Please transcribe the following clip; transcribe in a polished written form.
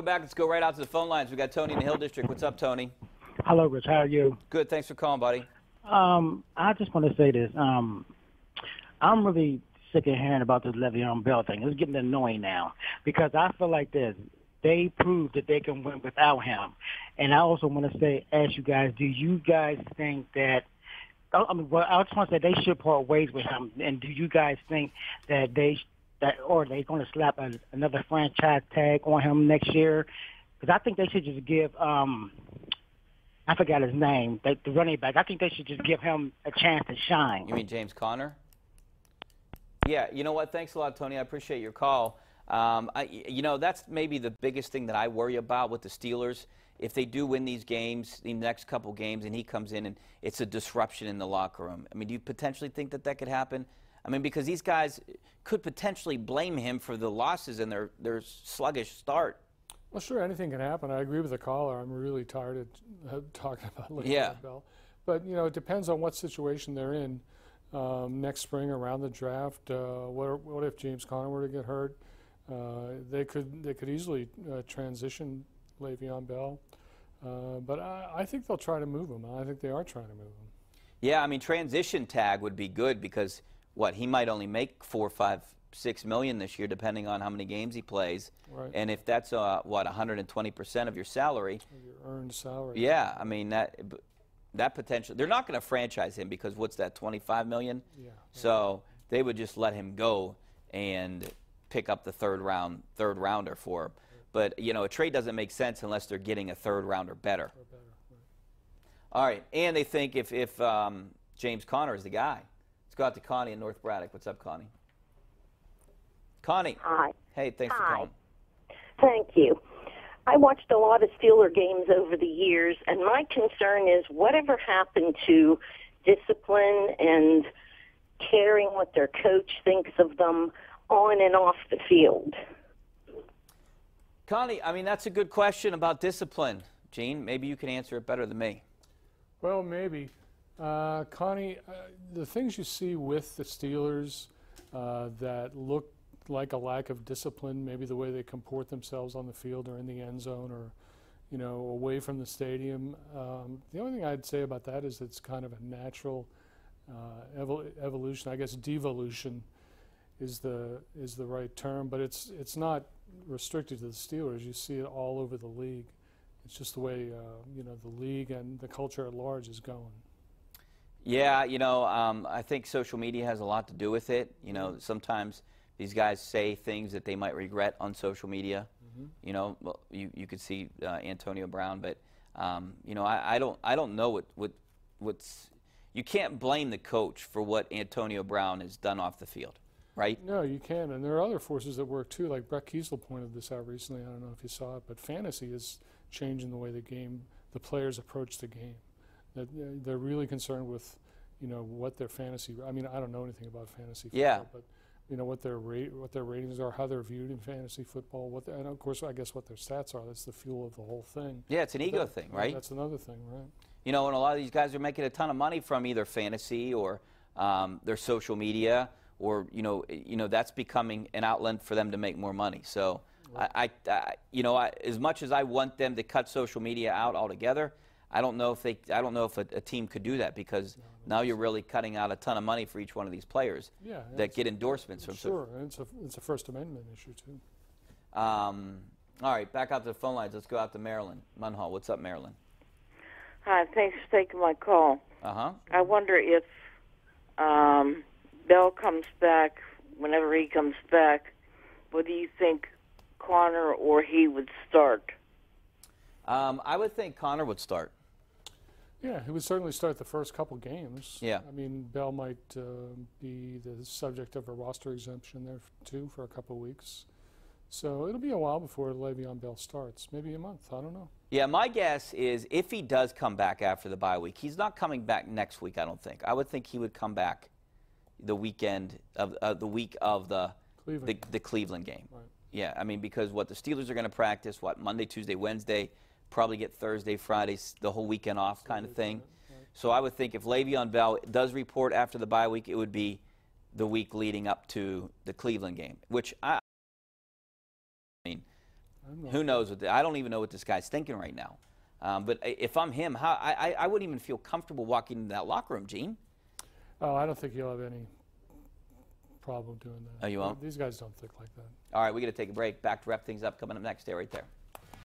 Welcome back. Let's go right out to the phone lines. We got Tony in the Hill District. What's up, Tony? Hello, Rich. How are you? Good. Thanks for calling, buddy. I just want to say this. I'm really sick of hearing about this Le'Veon Bell thing. It's getting annoying now because I feel like this. They proved that they can win without him. And I also want to say, ask you guys, do you guys think that I just want to say they should part ways with him. And do you guys think that they're going to slap another franchise tag on him next year? Because I think they should just give I forgot his name, the running back. I think they should just give him a chance to shine. You mean James Conner? Yeah. You know what? Thanks a lot, Tony. I appreciate your call. That's maybe the biggest thing that I worry about with the Steelers. If they do win these games, the next couple games, and he comes in and it's a disruption in the locker room. I mean, do you potentially think that could happen? I mean, because these guys could potentially blame him for the losses and their sluggish start. Well, sure, anything can happen. I agree with the caller. I'm really tired of talking about Le'Veon Bell. But, it depends on what situation they're in next spring around the draft. What if James Conner were to get hurt? They could easily transition Le'Veon Bell. But I think they'll try to move him. I think they are trying to move him. Yeah, I mean, transition tag would be good because, he might only make $4, $5, $6 million this year, depending on how many games he plays. Right. And if that's 120% of your salary, your earned salary. Yeah, I mean that potential. They're not going to franchise him because what's that, $25 million? Yeah. So they would just let him go and pick up the third rounder for him. But a trade doesn't make sense unless they're getting a third rounder better. Right. All right, and they think if James Conner is the guy. Let's go out to Connie in North Braddock. What's up, Connie? Connie. Hi. Hey, thanks for calling. Thank you. I watched a lot of Steeler games over the years, and my concern is whatever happened to discipline and caring what their coach thinks of them on and off the field. Connie, I mean, that's a good question about discipline. Gene, maybe you can answer it better than me. Well, maybe. Connie, the things you see with the Steelers that look like a lack of discipline, maybe the way they comport themselves on the field or in the end zone or, away from the stadium. The only thing I'd say about that is it's kind of a natural evolution. I guess devolution is the right term, but it's not restricted to the Steelers. You see it all over the league. It's just the way the league and the culture at large is going. Yeah, I think social media has a lot to do with it. Sometimes these guys say things that they might regret on social media. Mm-hmm. Well, you could see Antonio Brown, but I don't know what's. You can't blame the coach for what Antonio Brown has done off the field, right? No, you can't, and there are other forces at work too. Like Brett Kiesel pointed this out recently. I don't know if you saw it, but fantasy is changing the way the players approach the game. That they're really concerned with, what their fantasy. I mean, I don't know anything about fantasy football, but what their ratings are, how they're viewed in fantasy football, and of course, I guess what their stats are. That's the fuel of the whole thing. Yeah, it's an ego thing, right? That's another thing, right? And a lot of these guys are making a ton of money from either fantasy or their social media, or that's becoming an outlet for them to make more money. So, right. As much as I want them to cut social media out altogether, I don't know if a team could do that because now you're really cutting out a ton of money for each one of these players that get endorsements from. Sure, and it's a First Amendment issue too. All right, back out to the phone lines. Let's go out to Maryland. Munhall, what's up, Maryland? Hi, thanks for taking my call. Uh-huh. I wonder if Bell comes back, whenever he comes back, whether you think Conner or he would start. I would think Conner would start. Yeah, he would certainly start the first couple games. Yeah. I mean, Bell might be the subject of a roster exemption there too for a couple weeks. So it'll be a while before Le'Veon Bell starts, maybe a month. I don't know. Yeah, my guess is if he does come back after the bye week, he's not coming back next week. I don't think. I would think he would come back the weekend of the week of the Cleveland game. Right. Yeah, I mean because the Steelers are going to practice Monday, Tuesday, Wednesday. Probably get Thursday, Friday, the whole weekend off kind of thing. Right. So I would think if Le'Veon Bell does report after the bye week, it would be the week leading up to the Cleveland game, which I mean, Who knows? I don't even know what this guy's thinking right now. But if I'm him, I wouldn't even feel comfortable walking into that locker room, Gene. Oh, I don't think he'll have any problem doing that. Oh, you won't? These guys don't think like that. All right, we got to take a break. Back to wrap things up. Coming up next. Stay right there.